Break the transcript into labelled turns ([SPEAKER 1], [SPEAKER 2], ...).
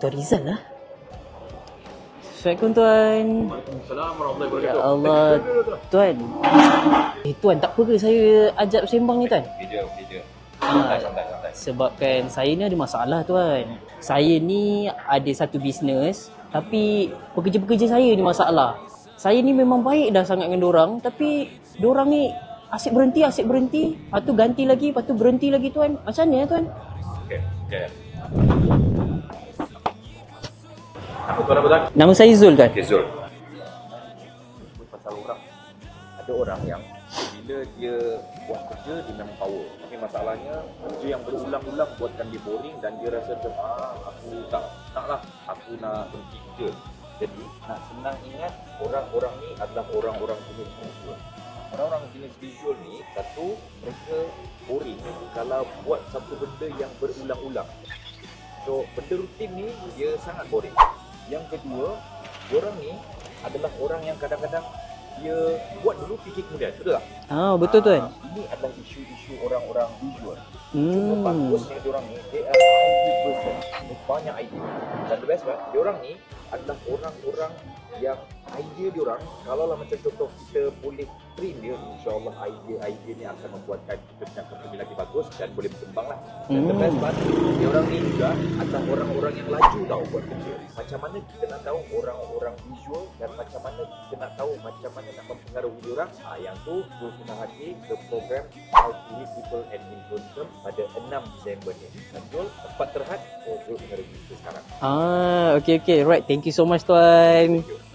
[SPEAKER 1] Tuan Rizal lah. Assalamualaikum Tuan.
[SPEAKER 2] Waalaikumsalam warahmatullahi
[SPEAKER 1] Ya
[SPEAKER 2] wabarakatuh.
[SPEAKER 1] Allah, Tuan. Tuan, tak apa ke saya ajak sembang ni Tuan?
[SPEAKER 2] Okey je. Santai.
[SPEAKER 1] Sebabkan saya ni ada masalah Tuan. Saya ni ada satu bisnes, tapi pekerja-pekerja saya ni masalah. Saya ni memang baik dah sangat dengan dorang, tapi dorang ni asyik berhenti. Lepas tu ganti lagi, lepas tu berhenti lagi Tuan. Macam mana Tuan?
[SPEAKER 2] Okey. Apa tuan apa tuan?
[SPEAKER 1] Nama saya Zul Tuan.
[SPEAKER 2] Okey Zul. Pasal orang. Ada orang yang bila dia buat kerja dia memang power. Tapi masalahnya kerja yang berulang-ulang buatkan dia boring dan dia rasa macam aku tak lah. Aku nak berhenti kerja. Jadi nak senang ingat orang-orang ni adalah orang-orang jenis visual. Orang-orang jenis visual ni satu mereka boring kalau buat satu benda yang berulang-ulang. So benda rutin ni dia sangat boring. Yang kedua, orang ni adalah orang yang kadang-kadang dia buat dulu fikir kemudian, betul tak?
[SPEAKER 1] Betul Tuan.
[SPEAKER 2] Ini adalah isu-isu orang-orang visual. Cuma bagusnya diorang ni, they are idea person. Dia banyak idea. Dan the best part, diorang ni adalah orang-orang yang idea diorang, kalau lah macam contoh kita boleh train dia, insyaAllah idea ni akan membuatkan kita punya company lagi bagus dan boleh berkembang lah. Dan the best part, diorang ni juga adalah orang-orang yang laju tau buat kerja. Macam mana kita nak tahu orang-orang visual dan macam mana kita nak tahu macam mana nak mempengaruhi diorang. Yang tu, Zul kena hadir ke program How to Lead People and Influence Them pada 6 Disember ni. Dan Zul, tempat terhad, Zul kena register sekarang.
[SPEAKER 1] Okay. Right. Thank you so much Tuan.
[SPEAKER 2] Thank you.